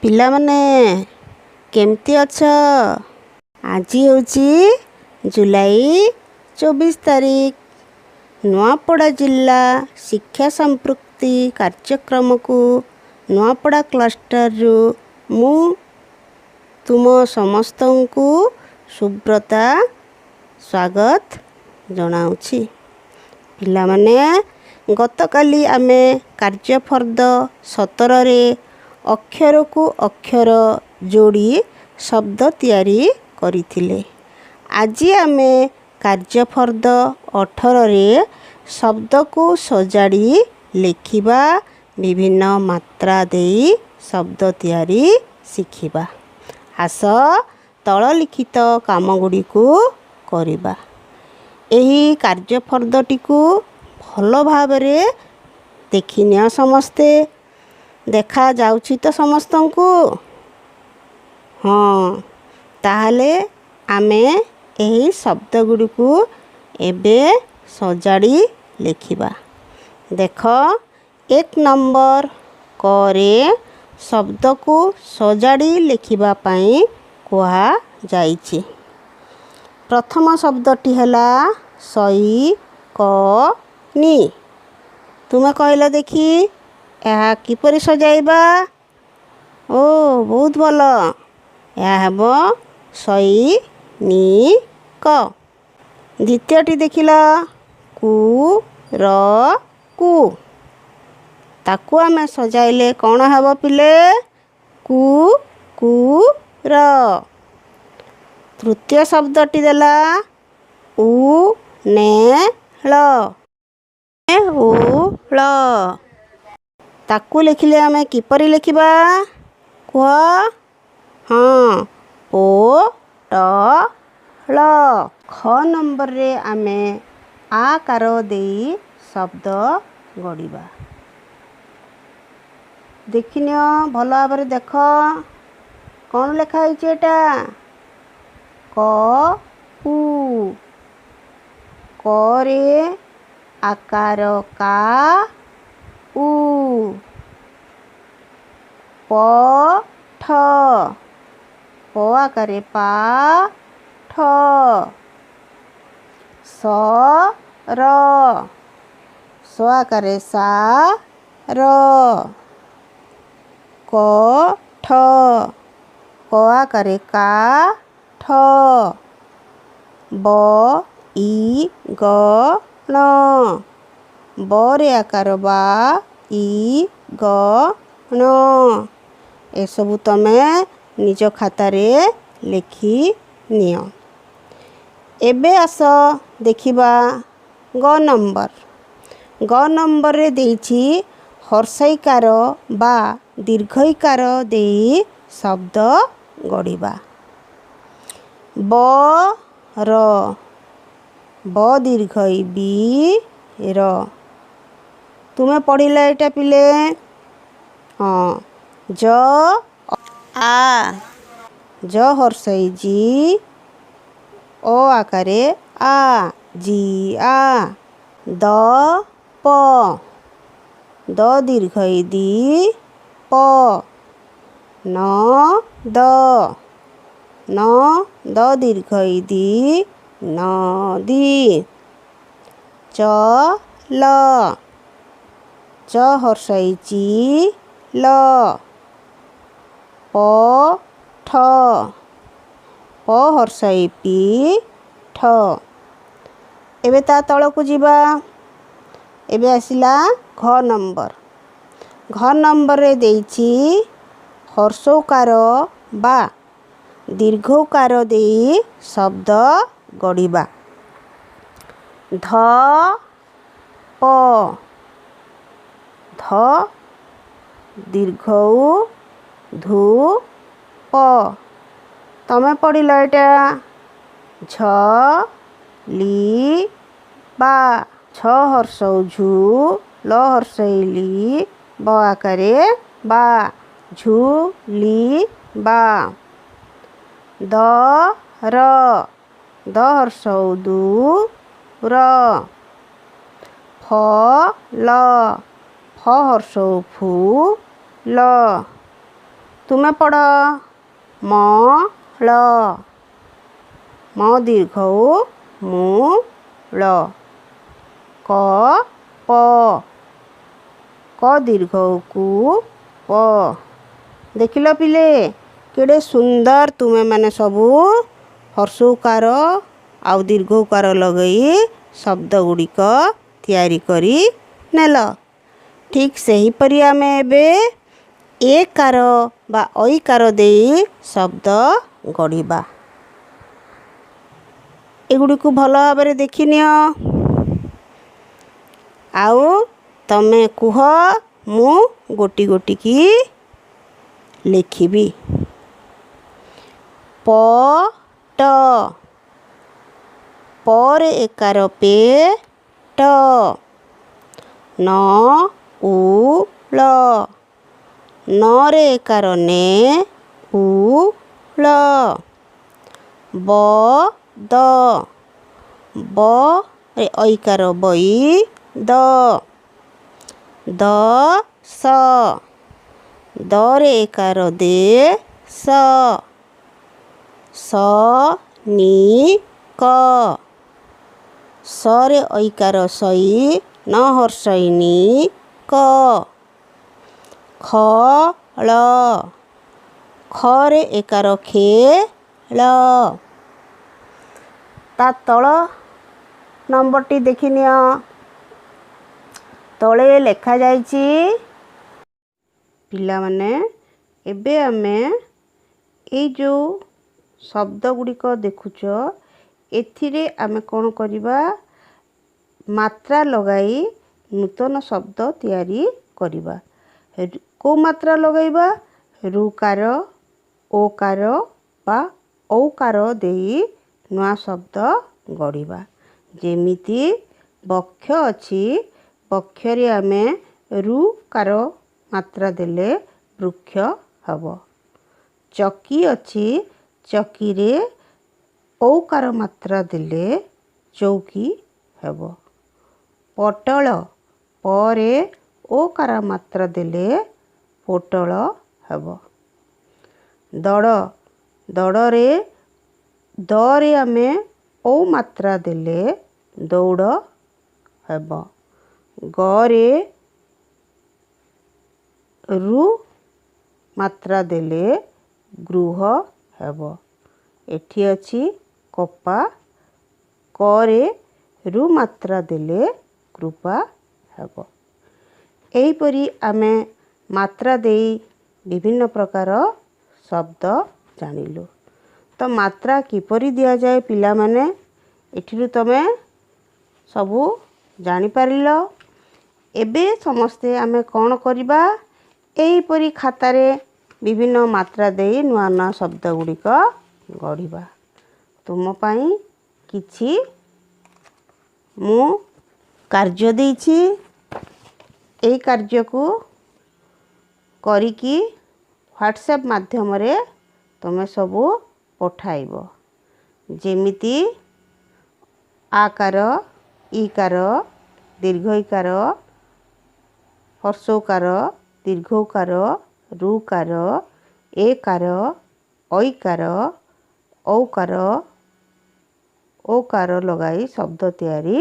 ପିଲାମାନେ କେମିତି ଅଛ? ଆଜି ହେଉଛି ଜୁଲାଇ 24 ତାରିଖ। ନୂଆପଡ଼ା ଜିଲ୍ଲା ଶିକ୍ଷା ସମ୍ପୃକ୍ତି କାର୍ଯ୍ୟକ୍ରମକୁ ନୂଆପଡ଼ା କ୍ଲଷ୍ଟରରୁ ମୁଁ ତୁମ ସମସ୍ତଙ୍କୁ ସୁବ୍ରତା ସ୍ୱାଗତ ଜଣାଉଛି। ପିଲାମାନେ ଗତକାଲି ଆମେ କାର୍ଯ୍ୟଫର୍ଦ୍ଦ 17ରେ ଅକ୍ଷରକୁ ଅକ୍ଷର ଯୋଡ଼ି ଶବ୍ଦ ତିଆରି କରିଥିଲେ। ଆଜି ଆମେ କାର୍ଯ୍ୟଫର୍ଦ୍ଦ 18ରେ ଶବ୍ଦକୁ ସଜାଡ଼ି ଲେଖିବା, ବିଭିନ୍ନ ମାତ୍ରା ଦେଇ ଶବ୍ଦ ତିଆରି ଶିଖିବା। ଆସ ତଳ ଲିଖିତ କାମଗୁଡ଼ିକୁ କରିବା। ଏହି କାର୍ଯ୍ୟଫର୍ଦ୍ଦଟିକୁ ଭଲ ଭାବରେ ଦେଖିନିଅ ସମସ୍ତେ। ଦେଖାଯାଉଛି ତ ସମସ୍ତଙ୍କୁ? ହଁ, ତାହେଲେ ଆମେ ଏହି ଶବ୍ଦଗୁଡ଼ିକୁ ଏବେ ସଜାଡ଼ି ଲେଖିବା। ଦେଖ, 1 ନମ୍ବର କରେ ଶବ୍ଦକୁ ସଜାଡ଼ି ଲେଖିବା ପାଇଁ କୁହାଯାଇଛି। ପ୍ରଥମ ଶବ୍ଦଟି ହେଲା ସଇକନି। ତୁମେ କହିଲ ଦେଖି, ଏହା କିପରି ସଜାଇବା? ଓ, ବହୁତ ଭଲ। ଏହା ହେବ ସୈନିକ। ଦ୍ୱିତୀୟଟି ଦେଖିଲ, କୁକୁରକୁ। ତାକୁ ଆମେ ସଜାଇଲେ କ'ଣ ହେବ ପିଲେ? କୁକୁର। ତୃତୀୟ ଶବ୍ଦଟି ଦେଲା ଉନେଳ। ଉଳ। ତାକୁ ଲେଖିଲେ ଆମେ କିପରି ଲେଖିବା? କୁହ। ହଁ, ପୋଟଳ। ଖ ନମ୍ବରରେ ଆମେ ଆକାର ଦେଇ ଶବ୍ଦ ଗଢ଼ିବା। ଦେଖିନିଅ, ଭଲ ଭାବରେ ଦେଖ, କ'ଣ ଲେଖା ହେଇଛି ଏଇଟା? କଉ। କରେ ଆକାର କା ଉ। ପଠ। ପ ଆକାରେ ପା ଠ। ସର। ସ ଆକାରେ ସା ର। କଠ। କ ଆକାରେ କା ଠ। ବଇଗଣ। ବରେ ଆକାର ବା ଇ ଗ ଣ। ଏସବୁ ତମେ ନିଜ ଖାତାରେ ଲେଖିନିଅ। ଏବେ ଆସ ଦେଖିବା ଗ ନମ୍ବର। ଗ ନମ୍ବରରେ ଦେଇଛି ହର୍ଷୈକାର ବା ଦୀର୍ଘୈକାର ଦେଇ ଶବ୍ଦ ଗଢ଼ିବା। ବର। ବ ଦୀର୍ଘଇ ବି ର। ତୁମେ ପଢ଼ିଲ ଏଇଟା ପିଲେ? ହଁ। ଜ ଆ। ଜ ହର୍ଷଇ ଜି। ଅ ଆକାରେ ଆ। ଜିଆ। ଦ ପ। ଦ ଦୀର୍ଘଇ ଦି ପ। ନ ଦ। ନ ଦ ଦୀର୍ଘଇ ଦି ନଦି। ଚ ଲ। ଚ ହର୍ଷଇ ଚି ଲ। ପ ଠ। ପ ହର୍ଷଇ ପି ଠ। ଏବେ ତା ତଳକୁ ଯିବା। ଏବେ ଆସିଲା ଘ ନମ୍ବର। ଘ ନମ୍ବରରେ ଦେଇଛି ହର୍ଷୌକାର ବା ଦୀର୍ଘୌକାର ଦେଇ ଶବ୍ଦ ଗଢ଼ିବା। ଧ ପ। ଧ ଦୀର୍ଘଉ ଧୁ ପ। ତମେ ପଢ଼ିଲ ଏଇଟା? ଝ ଲି ବା। ଛ ହର୍ଷଉ ଝୁ। ଲ ହର୍ଷଇ ଲି। ବ ଆକାରେ ବା। ଝୁଲି ବା। ଦ ର। ଦ ହର୍ଷଉ ଦୁ ର। ଫ ଲ। ଫ ହର୍ଷଉ ଫୁ ଲ। ତୁମେ ପଢ଼। ମ ଳ ମ ଦୀର୍ଘ ମୁ ଳ। କ ପ କ ଦୀର୍ଘ କୁ ପ। ଦେଖିଲ ପିଲେ କେଡ଼େ ସୁନ୍ଦର ତୁମେ ମାନେ ସବୁ ହର୍ଷଉକାର ଆଉ ଦୀର୍ଘଉକାର ଲଗାଇ ଶବ୍ଦ ଗୁଡ଼ିକ ତିଆରି କରି ନେଲ। ଠିକ୍ ସେହିପରି ଆମେ ଏବେ ଏକାର ବା ଐକାର ଦେଇ ଶବ୍ଦ ଗଢ଼ିବା। ଏଗୁଡ଼ିକୁ ଭଲ ଭାବରେ ଦେଖିନିଅ। ଆଉ ତମେ କୁହ, ମୁଁ ଗୋଟି ଗୋଟିକି ଲେଖିବି। ପ ଟ ପରେ ଏକାର ପେ ଟ। ନ ଉ ଳ ନରେ ଏକାର ନେ ଉ ଳ। ବ ଦ ବ ରେ ଐକାର ବଇ ଦ। ଦ ସ ଦରେ ଏକାର ଦେ ସ। ସ ନି କ ସରେ ଐକାର ସଇ ନ ହର୍ଷଇ ନି କ। ଖ ଳ ଖରେ ଏକାର ଖେ ଳ। ତା ତଳ ନମ୍ବରଟି ଦେଖିନିଅ। ତଳେ ଲେଖାଯାଇଛି। ପିଲାମାନେ ଏବେ ଆମେ ଏଇ ଯେଉଁ ଶବ୍ଦ ଗୁଡ଼ିକ ଦେଖୁଛ ଏଥିରେ ଆମେ କ'ଣ କରିବା, ମାତ୍ରା ଲଗାଇ ନୂତନ ଶବ୍ଦ ତିଆରି କରିବା। କେଉଁ ମାତ୍ରା ଲଗାଇବା? ରୁକାର, ଓକାର ବା ଔକାର ଦେଇ ନୂଆ ଶବ୍ଦ ଗଢ଼ିବା। ଯେମିତି ବକ୍ଷ ଅଛି, ବକ୍ଷରେ ଆମେ ରୁକାର ମାତ୍ରା ଦେଲେ ବୃକ୍ଷ ହେବ। ଚକି ଅଛି, ଚକିରେ ଔକାର ମାତ୍ରା ଦେଲେ ଚୌକି ହେବ। ପଟଳ ପରେ ଓକାର ମାତ୍ରା ଦେଲେ ପୋଟଳ ହେବ। ଦଡ଼ ଦଡ଼ରେ ଦରେ ଆମେ ଔ ମାତ୍ରା ଦେଲେ ଦୌଡ଼ ହେବ। ଗରେ ରୁ ମାତ୍ରା ଦେଲେ ଗୃହ ହେବ। ଏଠି ଅଛି କପା, କରେ ରୁ ମାତ୍ରା ଦେଲେ କୃପା ହେବ। ଏହିପରି ଆମେ ମାତ୍ରା ଦେଇ ବିଭିନ୍ନ ପ୍ରକାର ଶବ୍ଦ ଜାଣିଲୁ। ତ ମାତ୍ରା କିପରି ଦିଆଯାଏ ପିଲାମାନେ ଏଠିରୁ ତମେ ସବୁ ଜାଣିପାରିଲ। ଏବେ ସମସ୍ତେ ଆମେ କ'ଣ କରିବା, ଏହିପରି ଖାତାରେ ବିଭିନ୍ନ ମାତ୍ରା ଦେଇ ନୂଆ ନୂଆ ଶବ୍ଦ ଗୁଡ଼ିକ ଗଢ଼ିବା। ତୁମ ପାଇଁ କିଛି ମୁଁ କାର୍ଯ୍ୟ ଦେଇଛି। ଏହି କାର୍ଯ୍ୟକୁ କରିକି ହ୍ୱାଟ୍ସଆପ୍ ମାଧ୍ୟମରେ ତୁମେ ସବୁ ପଠାଇବ। ଯେମିତି ଆକାର, ଇକାର, ଦୀର୍ଘଇକାର, ହର୍ଷଉକାର, ଦୀର୍ଘଉକାର, ରୁକାର, ଏକାର, ଐକାର, ଔକାର, ଓକାର ଲଗାଇ ଶବ୍ଦ ତିଆରି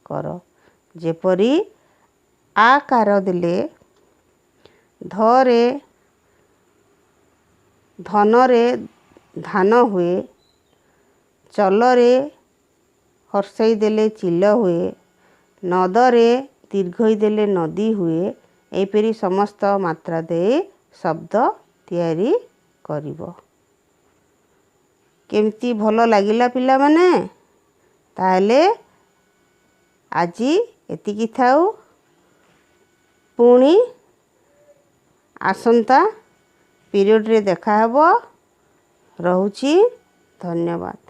କର। ଯେପରି ଆକାର ଦେଲେ ଧରେ ଧନରେ ଧାନ ହୁଏ। ଚଲରେ ହର୍ଷଇ ଦେଲେ ଚିଲ ହୁଏ। ନଦରେ ଦୀର୍ଘଇ ଦେଲେ ନଦୀ ହୁଏ। ଏହିପରି ସମସ୍ତ ମାତ୍ରା ଦେଇ ଶବ୍ଦ ତିଆରି କରିବ। କେମିତି ଭଲ ଲାଗିଲା ପିଲାମାନେ? ତାହେଲେ ଆଜି ଏତିକି ଥାଉ। ପୁଣି ଆସନ୍ତା ପିରିୟଡ଼ରେ ଦେଖା ହେବ। ରହୁଛି, ଧନ୍ୟବାଦ।